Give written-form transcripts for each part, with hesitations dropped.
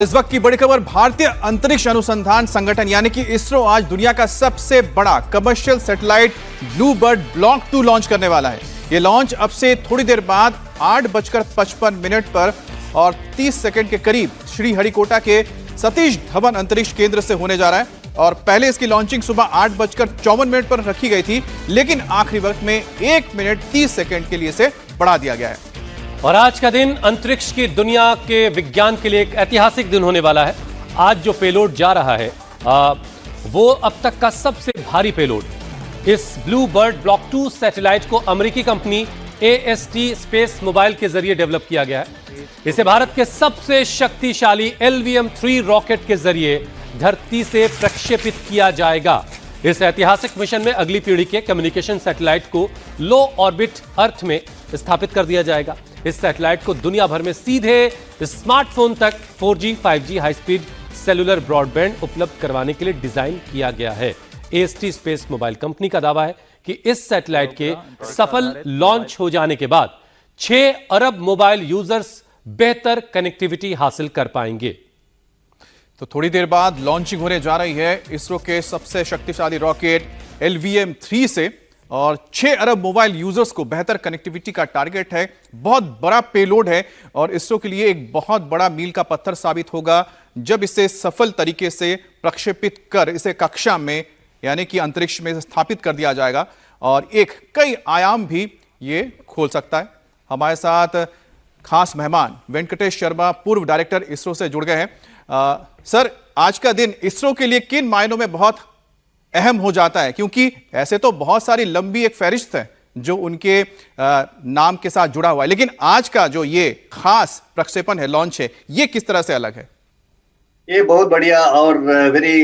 इस वक्त की बड़ी खबर, भारतीय अंतरिक्ष अनुसंधान संगठन यानी कि इसरो आज दुनिया का सबसे बड़ा commercial satellite blue bird block 2 launch करने वाला है। यह लॉन्च अब से थोड़ी देर बाद 8:55 पर और 30 सेकंड के करीब श्रीहरिकोटा के सतीश धवन अंतरिक्ष केंद्र से होने जा रहा है। और पहले इसकी लॉन्चिंग सुबह 8:54 पर रखी गई थी, लेकिन आखिरी वक्त में 1 मिनट 30 सेकंड के लिए इसे बढ़ा दिया गया है। और आज का दिन अंतरिक्ष की दुनिया के विज्ञान के लिए एक ऐतिहासिक दिन होने वाला है। आज जो पेलोड जा रहा है वो अब तक का सबसे भारी पेलोड। इस ब्लू बर्ड ब्लॉक 2 सैटेलाइट को अमेरिकी कंपनी AST स्पेस मोबाइल के जरिए डेवलप किया गया है। इसे भारत के सबसे शक्तिशाली LVM-3 रॉकेट के जरिए धरती से प्रक्षेपित किया जाएगा। इस ऐतिहासिक मिशन में अगली पीढ़ी के कम्युनिकेशन सैटेलाइट को लो ऑर्बिट अर्थ में स्थापित कर दिया जाएगा। इस सैटेलाइट को दुनिया भर में सीधे स्मार्टफोन तक 4G 5G high speed cellular broadband उपलब्ध करवाने के लिए डिजाइन किया गया है। AST स्पेस मोबाइल कंपनी का दावा है कि इस सैटेलाइट के सफल लॉन्च हो जाने के बाद 6 अरब मोबाइल यूजर्स बेहतर कनेक्टिविटी हासिल कर पाएंगे। तो थोड़ी देर बाद लॉन्चिंग होने जा रही है इसरो के सबसे शक्तिशाली रॉकेट LVM-3 से, और 6 अरब मोबाइल यूजर्स को बेहतर कनेक्टिविटी का टारगेट है। बहुत बड़ा पेलोड है और इसरो के लिए एक बहुत बड़ा मील का पत्थर साबित होगा जब इसे सफल तरीके से प्रक्षेपित कर इसे कक्षा में यानी कि अंतरिक्ष में स्थापित कर दिया जाएगा और एक कई आयाम भी ये खोल सकता है। हमारे साथ खास मेहमान वेंकटेश शर्मा, पूर्व डायरेक्टर इसरो से जुड़ गए हैं। सर, आज का दिन इसरो के लिए किन मायनों में बहुत अहम हो जाता है, क्योंकि ऐसे तो बहुत सारी लंबी एक फहरिस्त है जो उनके नाम के साथ जुड़ा हुआ है, लेकिन आज का जो ये खास प्रक्षेपण है, लॉन्च है, ये किस तरह से अलग है? ये बहुत बढ़िया और very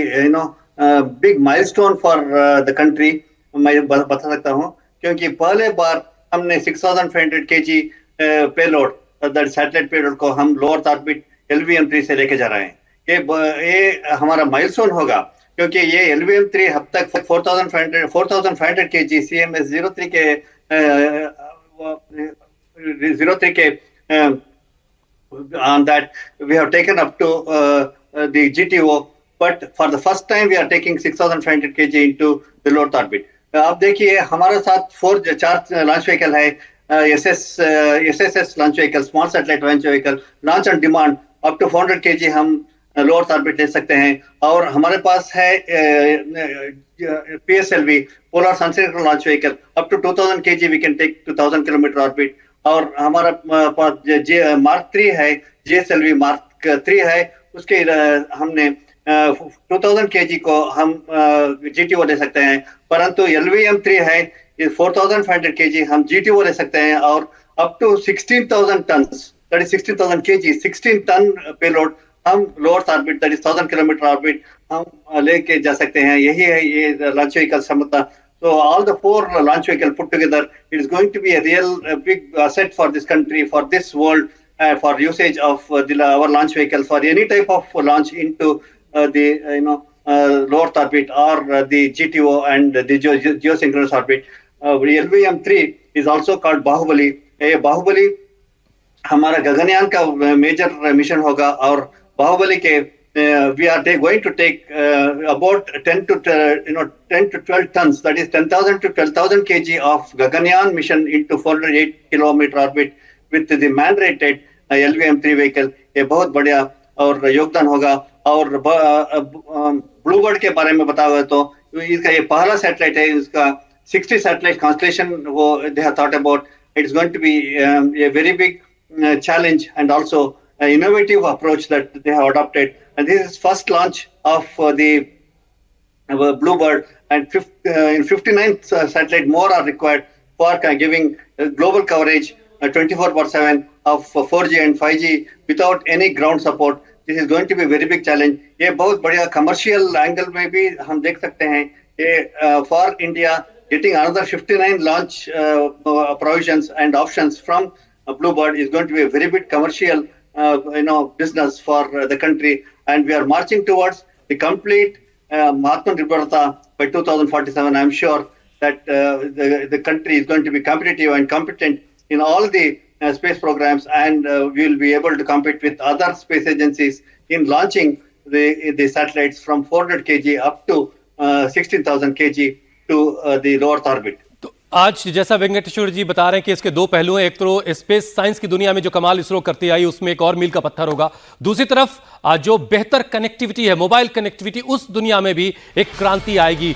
big milestone for the country मैं बता सकता हूं, क्योंकि पहले बार हमने 6500 kg payload that satellite payload को हम लोअर ऑर्बिट LVM-3 से लेके जा रहे हैं। ये हमारा माइलस्टोन होगा, क्योंकि ये LVM-3 अब तक 4500 kg CMS-03 के on that we have taken up to the GTO, but for the first time we are taking 6500 kg into the low orbit. आप देखिए हमारे साथ 4 लॉन्च व्हीकल है, SSS launch vehicle, small satellite launch vehicle, launch on demand up to 400 kg हम lower orbit ले सकते हैं। और हमारे पास है PSLV polar sun synchronous launch vehicle, up to 2000 kg we can take 2000 kilometre orbit. और हमारा पास मार्क 3 है, GSLV मार्क 3 है, उसके हमने 2000 kg को हम GTO ले सकते हैं, परंतु LVM-3 है, 4500 kg हम GTO ले सकते हैं और up to 16,000 tons, that is 16,000 kg, 16 ton payload हम lower orbit that is 1000 kilometre orbit हम लेके जा सकते हैं। यही है ये लॉन्च व्हीकल क्षमता। So all the 4 launch vehicle put together, it is going to be a real big asset for this country, for this world, for usage of our launch vehicle for any type of launch into the lower orbit or the GTO and the geosynchronous orbit. LVM-3 is also called Bahubali. Bahubali हमारा गगनयान का major mission होगा और बाहुबली के we are going to take about 10 to 12 tons, that is 10,000 to 12,000 kg of Gaganyaan mission into 408 kilometer orbit with the man-rated LVM-3 vehicle. ये बहुत बढ़िया और योगदान होगा। और ब्लू बर्ड के बारे में बताओ तो इसका ये पहला सैटेलाइट है, इसका 60 सैटेलाइट कॉन्स्टलेशन वो they have thought about. It is going to be a very big challenge and also an innovative approach that they have adopted. And this is first launch of the Blue Bird, and 59 satellite more are required for giving global coverage 24/7 of 4G and 5G without any ground support. This is going to be a very big challenge. ये बहुत बढ़िया commercial angle में भी हम देख सकते हैं ये for India getting another 59 launch provisions and options from Blue Bird is going to be a very big commercial business for the country, and we are marching towards the complete Atmanirbharta by 2047. I'm sure that the country is going to be competitive and competent in all the space programs, and we will be able to compete with other space agencies in launching the satellites from 400 kg up to 16,000 kg to the low Earth orbit. तो आज जैसा वेंकटेश्वर जी बता रहे हैं कि इसके दो पहलू हैं, एक तो स्पेस साइंस की दुनिया में जो कमाल इसरो करती आई उसमें एक और मील का पत्थर होगा, दूसरी तरफ जो बेहतर कनेक्टिविटी है, मोबाइल कनेक्टिविटी, उस दुनिया में भी एक क्रांति आएगी।